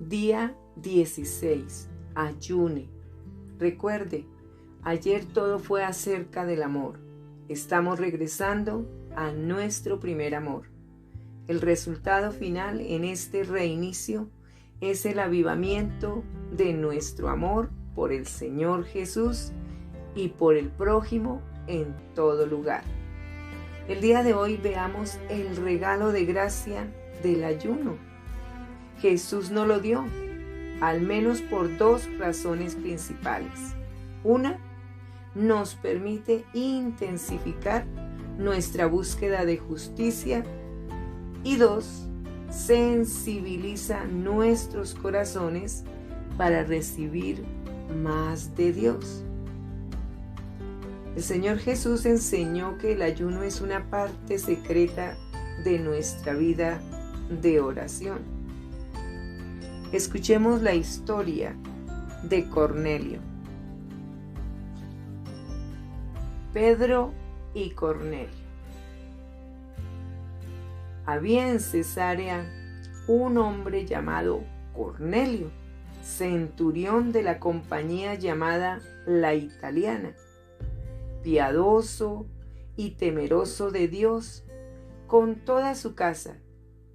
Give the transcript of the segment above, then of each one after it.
Día 16. Ayune. Recuerde, ayer todo fue acerca del amor. Estamos regresando a nuestro primer amor. El resultado final en este reinicio es el avivamiento de nuestro amor por el Señor Jesús y por el prójimo en todo lugar. El día de hoy veamos el regalo de gracia del ayuno. Jesús nos lo dio, al menos por dos razones principales. Una, nos permite intensificar nuestra búsqueda de justicia. Y dos, sensibiliza nuestros corazones para recibir más de Dios. El Señor Jesús enseñó que el ayuno es una parte secreta de nuestra vida de oración. Escuchemos la historia de Cornelio. Pedro y Cornelio. Había en Cesarea un hombre llamado Cornelio, centurión de la compañía llamada La Italiana, piadoso y temeroso de Dios con toda su casa,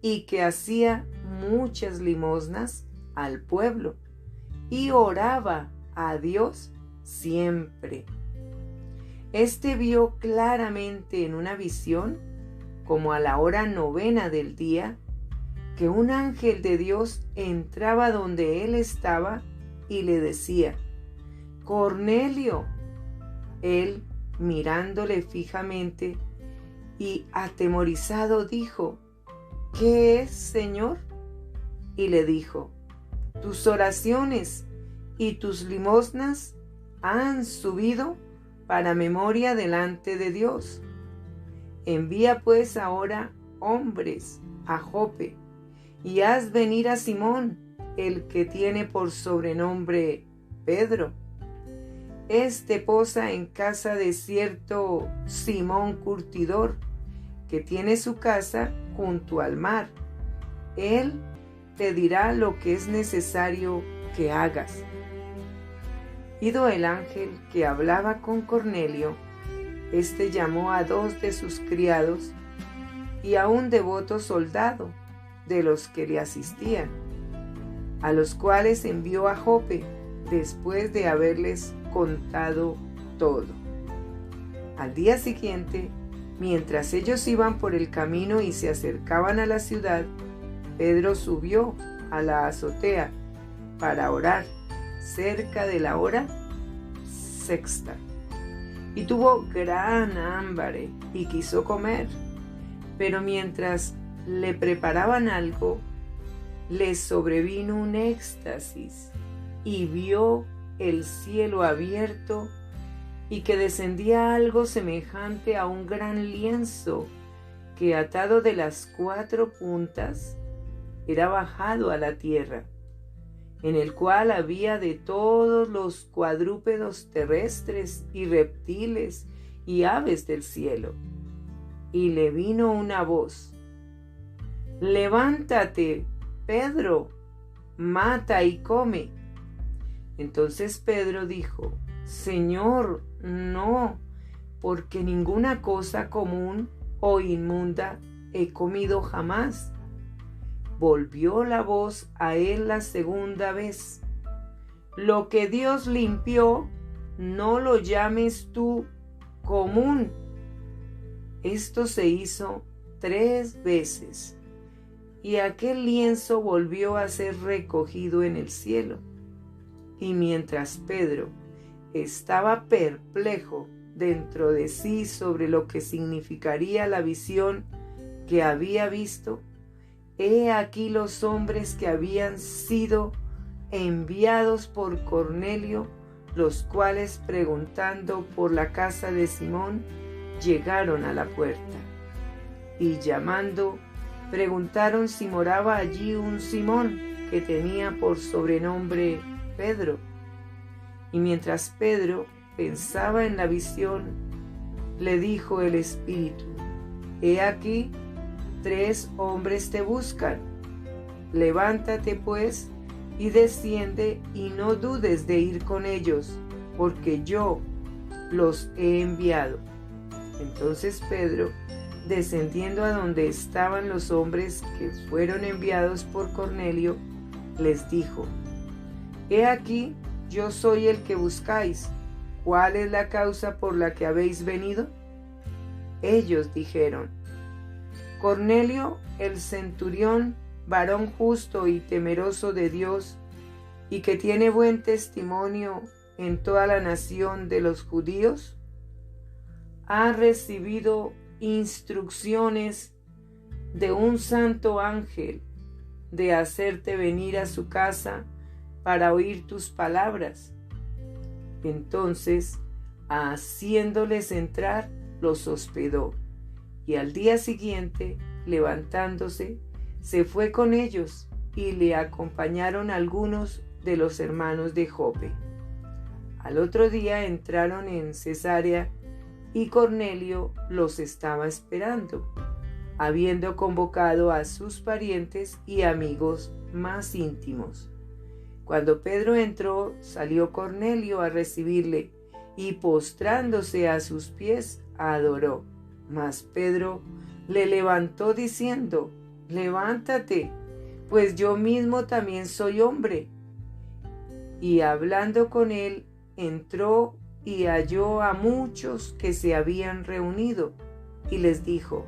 y que hacía muchas limosnas al pueblo y oraba a Dios siempre. Este vio claramente en una visión, como a la hora 9 del día, que un ángel de Dios entraba donde él estaba y le decía: Cornelio. Él, mirándole fijamente y atemorizado, dijo: ¿Qué es, Señor? Y le dijo: tus oraciones y tus limosnas han subido para memoria delante de Dios. Envía pues ahora hombres a Jope, y haz venir a Simón, el que tiene por sobrenombre Pedro. Este posa en casa de cierto Simón Curtidor, que tiene su casa junto al mar. Él te dirá lo que es necesario que hagas. Ido el ángel que hablaba con Cornelio, éste llamó a 2 de sus criados y a un devoto soldado de los que le asistían, a los cuales envió a Jope después de haberles contado todo. Al día siguiente, mientras ellos iban por el camino y se acercaban a la ciudad, Pedro subió a la azotea para orar cerca de la hora 6, y tuvo gran hambre y quiso comer, pero mientras le preparaban algo, le sobrevino un éxtasis y vio el cielo abierto y que descendía algo semejante a un gran lienzo que, atado de las 4 puntas, era bajado a la tierra, en el cual había de todos los cuadrúpedos terrestres y reptiles y aves del cielo. Y le vino una voz: levántate, Pedro, mata y come. Entonces Pedro dijo: Señor, no, porque ninguna cosa común o inmunda he comido jamás. Volvió la voz a él la segunda vez: lo que Dios limpió, no lo llames tú común. Esto se hizo 3 veces, y aquel lienzo volvió a ser recogido en el cielo. Y mientras Pedro estaba perplejo dentro de sí sobre lo que significaría la visión que había visto, he aquí los hombres que habían sido enviados por Cornelio, los cuales, preguntando por la casa de Simón, llegaron a la puerta, y llamando, preguntaron si moraba allí un Simón, que tenía por sobrenombre Pedro. Y mientras Pedro pensaba en la visión, le dijo el Espíritu: he aquí, 3 hombres te buscan. Levántate pues y desciende y no dudes de ir con ellos, porque yo los he enviado. Entonces Pedro, descendiendo a donde estaban los hombres que fueron enviados por Cornelio, les dijo: He aquí, yo soy el que buscáis. ¿Cuál es la causa por la que habéis venido? Ellos dijeron: Cornelio, el centurión, varón justo y temeroso de Dios, y que tiene buen testimonio en toda la nación de los judíos, ha recibido instrucciones de un santo ángel de hacerte venir a su casa para oír tus palabras. Entonces, haciéndoles entrar, los hospedó, y al día siguiente, levantándose, se fue con ellos, y le acompañaron algunos de los hermanos de Jope. Al otro día entraron en Cesarea, y Cornelio los estaba esperando, habiendo convocado a sus parientes y amigos más íntimos. Cuando Pedro entró, salió Cornelio a recibirle, y postrándose a sus pies, adoró. Mas Pedro le levantó diciendo: Levántate, pues yo mismo también soy hombre. Y hablando con él, entró y halló a muchos que se habían reunido, y les dijo: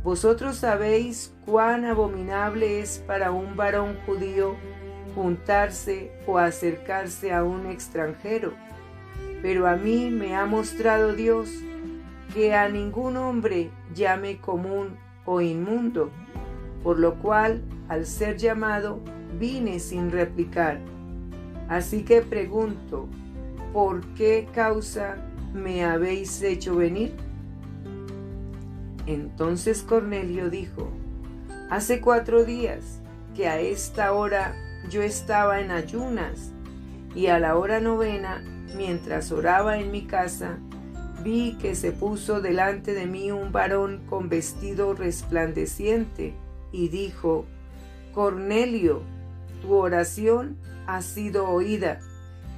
Vosotros sabéis cuán abominable es para un varón judío juntarse o acercarse a un extranjero, pero a mí me ha mostrado Dios que a ningún hombre llame común o inmundo, por lo cual, al ser llamado, vine sin replicar. Así que pregunto: ¿por qué causa me habéis hecho venir? Entonces Cornelio dijo: Hace 4 días que a esta hora yo estaba en ayunas, y a la hora 9, mientras oraba en mi casa, vi que se puso delante de mí un varón con vestido resplandeciente, y dijo: Cornelio, tu oración ha sido oída,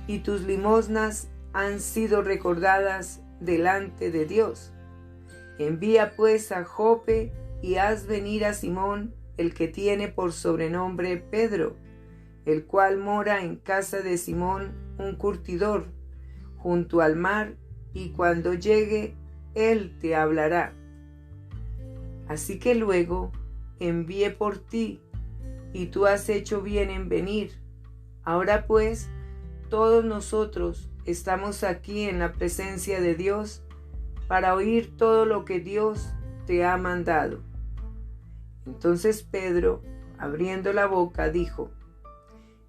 y tus limosnas han sido recordadas delante de Dios. Envía pues a Jope y haz venir a Simón, el que tiene por sobrenombre Pedro, el cual mora en casa de Simón, un curtidor, junto al mar, y cuando llegue, él te hablará. Así que luego envié por ti, y tú has hecho bien en venir. Ahora pues, todos nosotros estamos aquí en la presencia de Dios para oír todo lo que Dios te ha mandado. Entonces Pedro, abriendo la boca, dijo: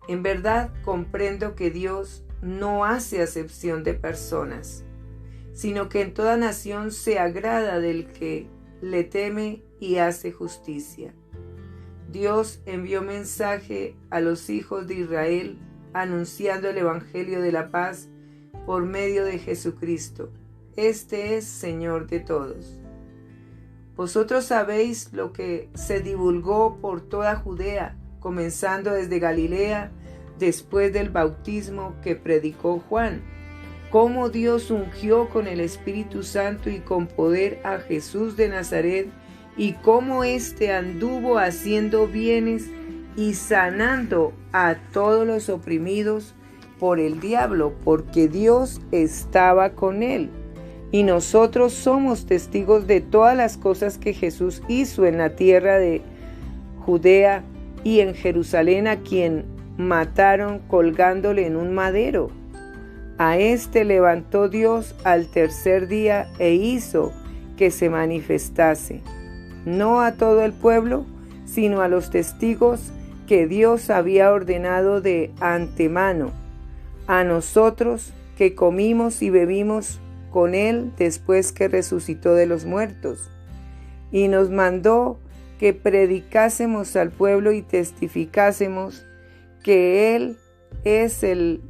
En verdad comprendo que Dios no hace acepción de personas, sino que en toda nación se agrada del que le teme y hace justicia. Dios envió mensaje a los hijos de Israel, anunciando el evangelio de la paz por medio de Jesucristo. Este es Señor de todos. Vosotros sabéis lo que se divulgó por toda Judea, comenzando desde Galilea, después del bautismo que predicó Juan, cómo Dios ungió con el Espíritu Santo y con poder a Jesús de Nazaret, y cómo éste anduvo haciendo bienes y sanando a todos los oprimidos por el diablo, porque Dios estaba con él. Y nosotros somos testigos de todas las cosas que Jesús hizo en la tierra de Judea y en Jerusalén, a quien mataron colgándole en un madero. A éste levantó Dios al tercer día e hizo que se manifestase, no a todo el pueblo, sino a los testigos que Dios había ordenado de antemano, a nosotros que comimos y bebimos con él después que resucitó de los muertos, y nos mandó que predicásemos al pueblo y testificásemos que él es el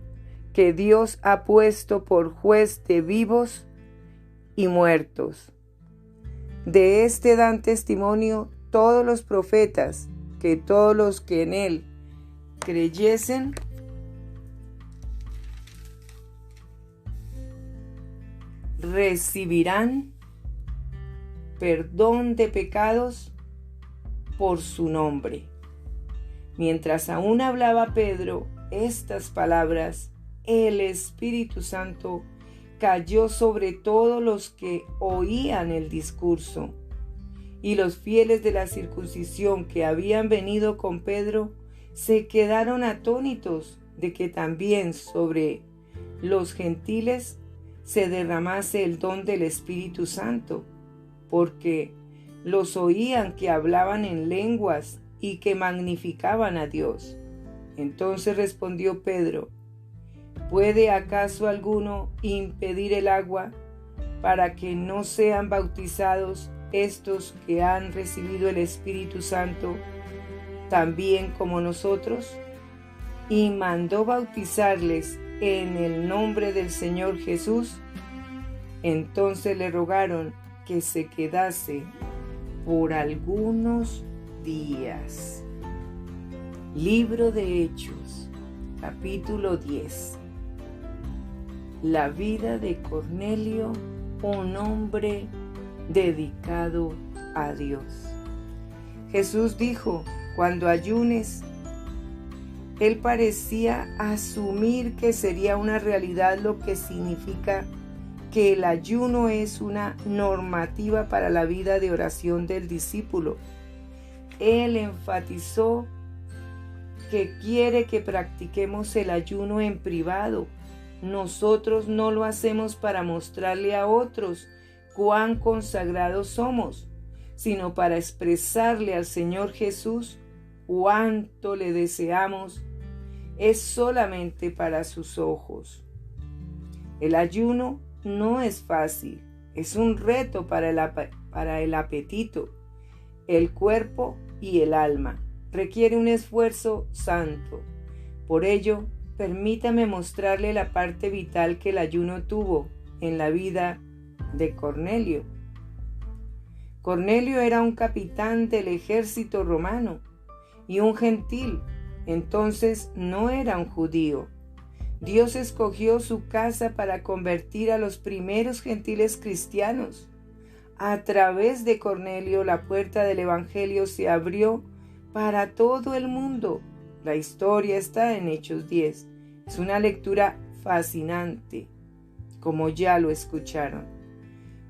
que Dios ha puesto por juez de vivos y muertos. De este dan testimonio todos los profetas, que todos los que en él creyesen, recibirán perdón de pecados por su nombre. Mientras aún hablaba Pedro estas palabras, el Espíritu Santo cayó sobre todos los que oían el discurso. Y los fieles de la circuncisión que habían venido con Pedro se quedaron atónitos de que también sobre los gentiles se derramase el don del Espíritu Santo, porque los oían que hablaban en lenguas y que magnificaban a Dios. Entonces respondió Pedro: ¿puede acaso alguno impedir el agua para que no sean bautizados estos que han recibido el Espíritu Santo también como nosotros? Y mandó bautizarles en el nombre del Señor Jesús. Entonces le rogaron que se quedase por algunos días. Libro de Hechos, capítulo 10. La vida de Cornelio, un hombre dedicado a Dios. Jesús dijo: cuando ayunes. Él parecía asumir que sería una realidad, lo que significa que el ayuno es una normativa para la vida de oración del discípulo. Él enfatizó que quiere que practiquemos el ayuno en privado. Nosotros no lo hacemos para mostrarle a otros cuán consagrados somos, sino para expresarle al Señor Jesús cuánto le deseamos. Es solamente para sus ojos. El ayuno no es fácil, es un reto para el apetito, el cuerpo y el alma. Requiere un esfuerzo santo. Por ello, permítame mostrarle la parte vital que el ayuno tuvo en la vida de Cornelio. Cornelio era un capitán del ejército romano y un gentil, entonces no era un judío. Dios escogió su casa para convertir a los primeros gentiles cristianos. A través de Cornelio, la puerta del Evangelio se abrió para todo el mundo. La historia está en Hechos 10. Es una lectura fascinante, como ya lo escucharon.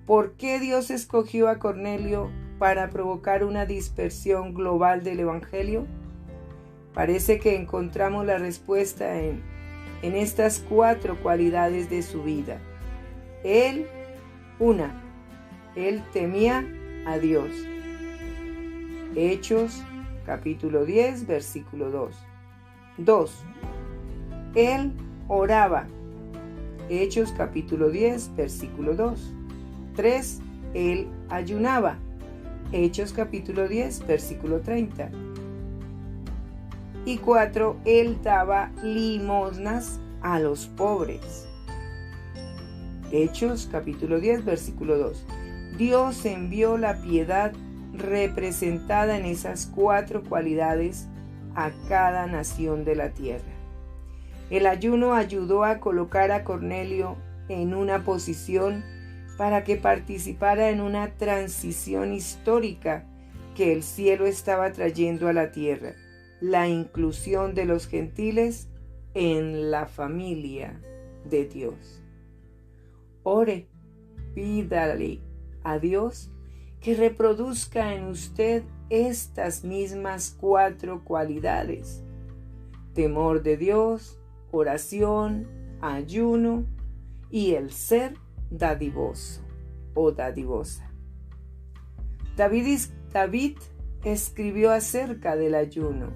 ¿Por qué Dios escogió a Cornelio para provocar una dispersión global del Evangelio? Parece que encontramos la respuesta en estas 4 cualidades de su vida. Él temía a Dios. Hechos, capítulo 10, versículo 2. 2. Él oraba. Hechos, capítulo 10, versículo 2. 3. Él ayunaba. Hechos, capítulo 10, versículo 30. Y 4. Él daba limosnas a los pobres. Hechos, capítulo 10, versículo 2. Dios envió la piedad representada en esas 4 cualidades a cada nación de la tierra. El ayuno ayudó a colocar a Cornelio en una posición para que participara en una transición histórica que el cielo estaba trayendo a la tierra: la inclusión de los gentiles en la familia de Dios. Ore, pídale a Dios que reproduzca en usted estas mismas 4 cualidades: temor de Dios, oración, ayuno y el ser dadivoso o dadivosa. David escribió acerca del ayuno.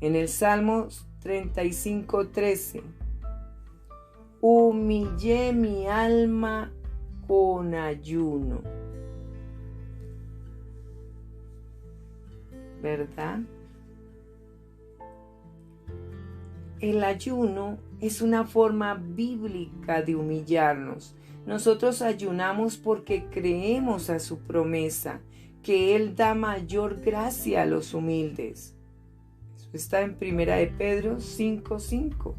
En el Salmo 35:13: humillé mi alma con ayuno. ¿Verdad? El ayuno es una forma bíblica de humillarnos. Nosotros ayunamos porque creemos a su promesa, que Él da mayor gracia a los humildes. Está en 1 de Pedro 5:5.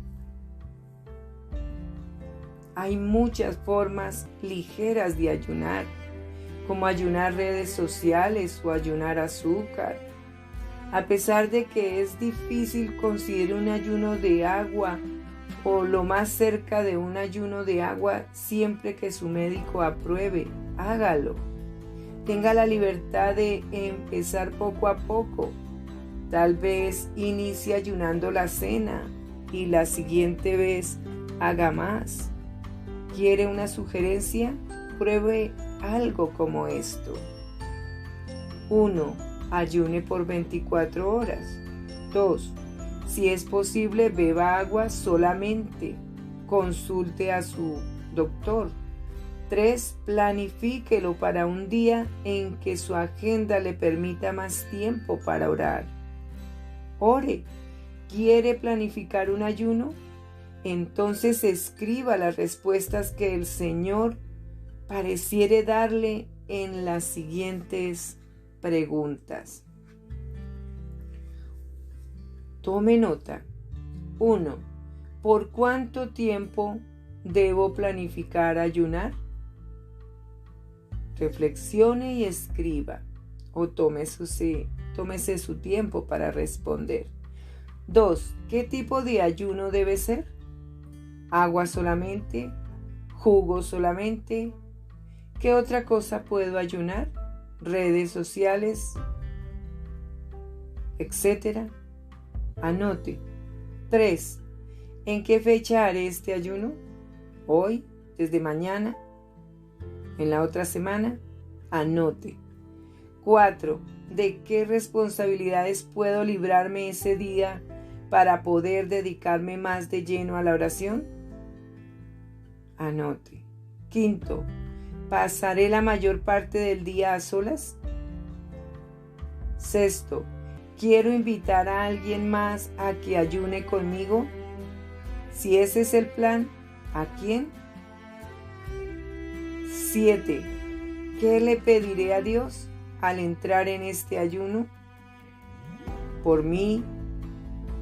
Hay muchas formas ligeras de ayunar, como ayunar redes sociales o ayunar azúcar. A pesar de que es difícil, considere un ayuno de agua o lo más cerca de un ayuno de agua siempre que su médico apruebe. Hágalo. Tenga la libertad de empezar poco a poco. Tal vez inicie ayunando la cena y la siguiente vez haga más. ¿Quiere una sugerencia? Pruebe algo como esto. 1. Ayune por 24 horas. 2. Si es posible, beba agua solamente. Consulte a su doctor. 3. Planifíquelo para un día en que su agenda le permita más tiempo para orar. Ore. ¿Quiere planificar un ayuno? Entonces escriba las respuestas que el Señor pareciere darle en las siguientes preguntas. Tome nota. 1. ¿Por cuánto tiempo debo planificar ayunar? Reflexione y escriba, o tómese su tiempo para responder. 2. ¿Qué tipo de ayuno debe ser? ¿Agua solamente? ¿Jugo solamente? ¿Qué otra cosa puedo ayunar? ¿Redes sociales? Etcétera. Anote. 3. ¿En qué fecha haré este ayuno? ¿Hoy? ¿Desde mañana? ¿En la otra semana? Anote. 4. ¿De qué responsabilidades puedo librarme ese día para poder dedicarme más de lleno a la oración? Anote. 5. ¿Pasaré la mayor parte del día a solas? 6. ¿Quiero invitar a alguien más a que ayune conmigo? Si ese es el plan, ¿a quién? 7. ¿Qué le pediré a Dios al entrar en este ayuno? ¿Por mí?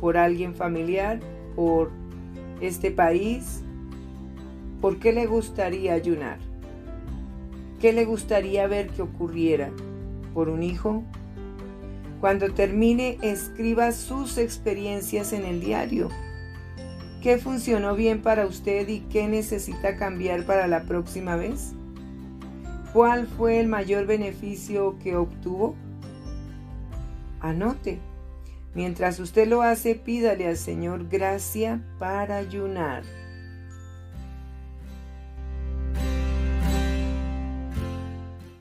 ¿Por alguien familiar? ¿Por este país? ¿Por qué le gustaría ayunar? ¿Qué le gustaría ver que ocurriera? ¿Por un hijo? Cuando termine, escriba sus experiencias en el diario. ¿Qué funcionó bien para usted y qué necesita cambiar para la próxima vez? ¿Cuál fue el mayor beneficio que obtuvo? Anote. Mientras usted lo hace, pídale al Señor gracia para ayunar.